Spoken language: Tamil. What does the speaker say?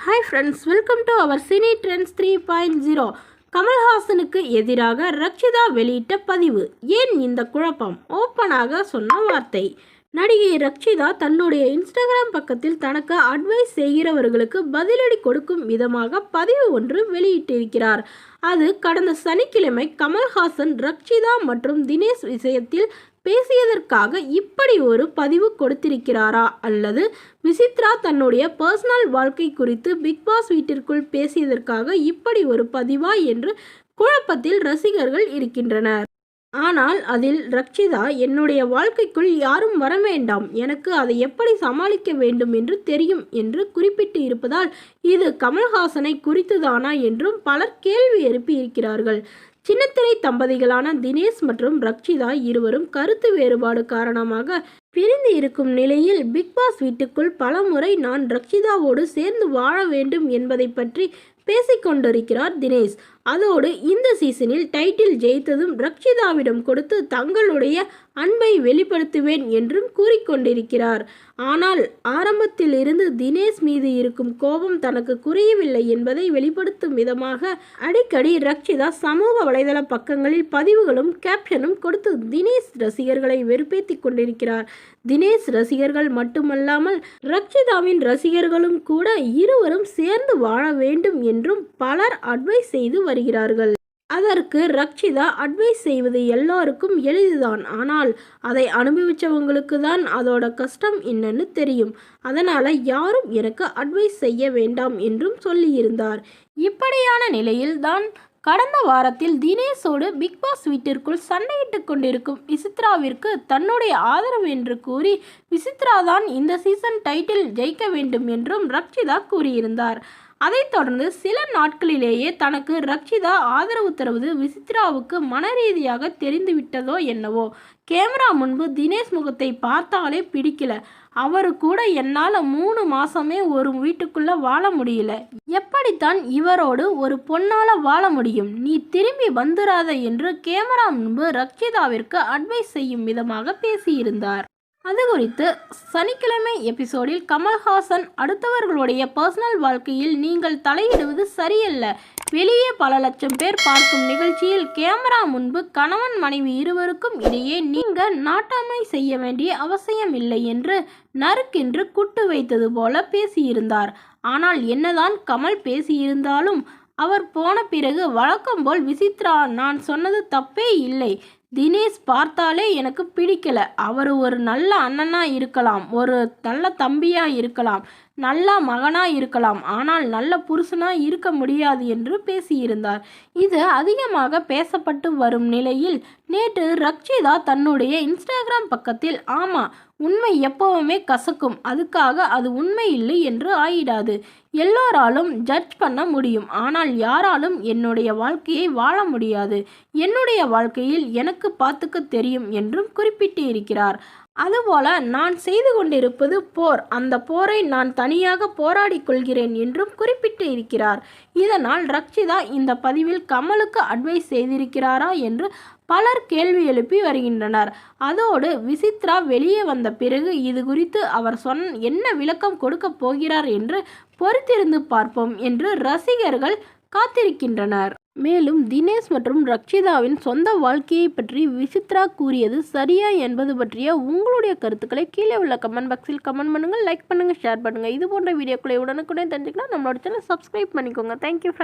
Hi friends, welcome to our cine trends 3.0. கமல்ஹாசனுக்கு எதிராக ரக்ஷிதா வெளியிட்ட பதிவு. ஏன் இந்த குழப்பம்? ஓப்பனாக சொன்ன வார்த்தை. நடிகை ரக்ஷிதா தன்னுடைய இன்ஸ்டாகிராம் பக்கத்தில் தனக்கு அட்வைஸ் செய்கிறவர்களுக்கு பதிலடி கொடுக்கும் விதமாக பதிவு ஒன்று வெளியிட்டிருக்கிறார். அது கடந்த சனிக்கிழமை கமல்ஹாசன் ரக்ஷிதா மற்றும் தினேஷ் விஷயத்தில் பேசியதற்காக இப்படி ஒரு பதிவு கொடுத்திருக்கிறாரா, அல்லது விசித்ரா தன்னுடைய பர்சனல் வாழ்க்கை குறித்து பிக்பாஸ் வீட்டிற்குள் பேசியதற்காக இப்படி ஒரு பதிவா என்று குழப்பத்தில் ரசிகர்கள் இருக்கின்றனர். ஆனால் அதில் ரக்ஷிதா, என்னுடைய வாழ்க்கைக்குள் யாரும் வர வேண்டாம், எனக்கு அதை எப்படி சமாளிக்க வேண்டும் என்று தெரியும் என்று குறிப்பிட்டு இருப்பதால் இது கமல்ஹாசனை குறித்துதானா என்றும் பலர் கேள்வி எழுப்பி இருக்கிறார்கள். சின்னத்திரை தம்பதிகளான தினேஷ் மற்றும் ரக்ஷிதா இருவரும் கருத்து வேறுபாடு காரணமாக பிரிந்து இருக்கும் நிலையில் பிக்பாஸ் வீட்டுக்குள் பலமுறை நான் ரக்ஷிதாவோடு சேர்ந்து வாழ வேண்டும் என்பதை பற்றி பேசிக்கொண்டிருக்கிறார் தினேஷ். அதோடு இந்த சீசனில் டைட்டில் ஜெயித்ததும் ரக்ஷிதாவிடம் கொடுத்து தங்களுடைய அன்பை வெளிப்படுத்துவேன் என்றும் கூறிக்கொண்டிருக்கிறார். ஆனால் ஆரம்பத்தில் இருந்து தினேஷ் மீது இருக்கும் கோபம் தனக்கு குறையவில்லை என்பதை வெளிப்படுத்தும் விதமாக அடிக்கடி ரக்ஷிதா சமூக வலைதள பக்கங்களில் பதிவுகளும் கேப்ஷனும் கொடுத்து தினேஷ் ரசிகர்களை வெறுப்பேற்றி கொண்டிருக்கிறார். தினேஷ் ரசிகர்கள் மட்டுமல்லாமல் ரக்ஷிதாவின் ரசிகர்களும் கூட இருவரும் சேர்ந்து வாழ வேண்டும் என்றும் பலர் அட்வைஸ் செய்து வருகிறார்கள். அதற்கு ரக்ஷிதா, அட்வைஸ் செய்வது எல்லாருக்கும் எளிதுதான், ஆனால் அதை அனுபவிச்சவங்களுக்கு தான் அதோட கஷ்டம் என்னன்னு தெரியும். அதனால யாரும் எனக்கு அட்வைஸ் செய்ய வேண்டாம் என்றும் சொல்லியிருந்தார். இப்படியான நிலையில் தான் கடந்த வாரத்தில் தினேஷோடு பிக்பாஸ் வீட்டிற்குள் சண்டையிட்டு கொண்டிருக்கும் விசித்ராவிற்கு தன்னுடைய ஆதரவு என்று கூறி விசித்ரா தான் இந்த சீசன் டைட்டில் ஜெயிக்க வேண்டும் என்றும் ரக்ஷிதா கூறியிருந்தார். அதைத் தொடர்ந்து சில நாட்களிலேயே தனக்கு ரக்ஷிதா ஆதரவு தருவது விசித்ராவுக்கு மனரீதியாக தெரிந்துவிட்டதோ என்னவோ. கேமரா முன்பு தினேஷ் முகத்தை பார்த்தாலே பிடிக்கல, அவரு கூட என்னால் 3 மாசமே ஒரு வீட்டுக்குள்ள வாழ முடியல, எப்படித்தான் இவரோடு ஒரு பொண்ணால வாழ முடியும், நீ திரும்பி வந்துராத என்று கேமரா முன்பு ரக்ஷிதாவிற்கு அட்வைஸ் செய்யும் விதமாக பேசியிருந்தார். அது குறித்து சனிக்கிழமை எபிசோடில் கமல்ஹாசன், அடுத்தவர்களுடைய பர்சனல் வாழ்க்கையில் நீங்கள் தலையிடுவது சரியல்ல, வெளியே பல லட்சம் பேர் பார்க்கும் நிகழ்ச்சியில் கேமரா முன்பு கணவன் மனைவி இருவருக்கும் இடையே நீங்கள் நாட்டாமை செய்ய வேண்டிய அவசியம் இல்லை என்று நறுக்கென்று குட்டு வைத்தது போல பேசியிருந்தார். ஆனால் என்னதான் கமல் பேசியிருந்தாலும் அவர் போன பிறகு வழக்கம் போல் விசித்ரா, நான் சொன்னது தப்பே இல்லை, தினேஷ் பார்த்தாலே எனக்கு பிடிக்கல, அவர் ஒரு நல்ல அண்ணனா இருக்கலாம், ஒரு நல்ல தம்பியா இருக்கலாம், நல்ல மகனா இருக்கலாம், ஆனால் நல்ல புருஷனா இருக்க முடியாது என்று பேசியிருந்தார். இது அதிகமாக பேசப்பட்டு வரும் நிலையில் நேற்று ரக்ஷிதா தன்னுடைய இன்ஸ்டாகிராம் பக்கத்தில், ஆமா, உண்மை எப்பவுமே கசக்கும், அதுக்காக அது உண்மை இல்லை என்று ஆயிடாது, எல்லோராலும் ஜட்ஜ் பண்ண முடியும், ஆனால் யாராலும் என்னுடைய வாழ்க்கையை வாழ முடியாது, என்னுடைய வாழ்க்கையில் எனக்கு பார்த்துக்க தெரியும் என்றும் குறிப்பிட்டு இருக்கிறார். அதுபோல நான் செய்து கொண்டிருப்பது போர், அந்த போரை நான் தனியாக போராடி கொள்கிறேன் என்றும் குறிப்பிட்டு இருக்கிறார். இதனால் ரக்ஷிதா இந்த பதிவில் கமலுக்கு அட்வைஸ் செய்திருக்கிறாரா என்று பலர் கேள்வி எழுப்பி வருகின்றனர். அதோடு விசித்ரா வெளியே வந்த பிறகு இது குறித்து அவர் என்ன விளக்கம் கொடுக்க போகிறார் என்று பொறுத்திருந்து பார்ப்போம் என்று ரசிகர்கள் காத்திருக்கின்றனர். மேலும் தினேஷ் மற்றும் ரக்ஷிதாவின் சொந்த வாழ்க்கையை பற்றி விசித்ரா கூறியது சரியா என்பது பற்றிய உங்களுடைய கருத்துக்களை கீழே உள்ள கமெண்ட் பாக்ஸில் கமெண்ட் பண்ணுங்கள், லைக் பண்ணுங்கள், ஷேர் பண்ணுங்கள். இது போன்ற வீடியோக்களை உடனுக்குடன் தெரிஞ்சுக்கலாம் நம்மளோட சேனல் சப்ஸ்கிரைப் பண்ணிக்கோங்க. Thank you friends.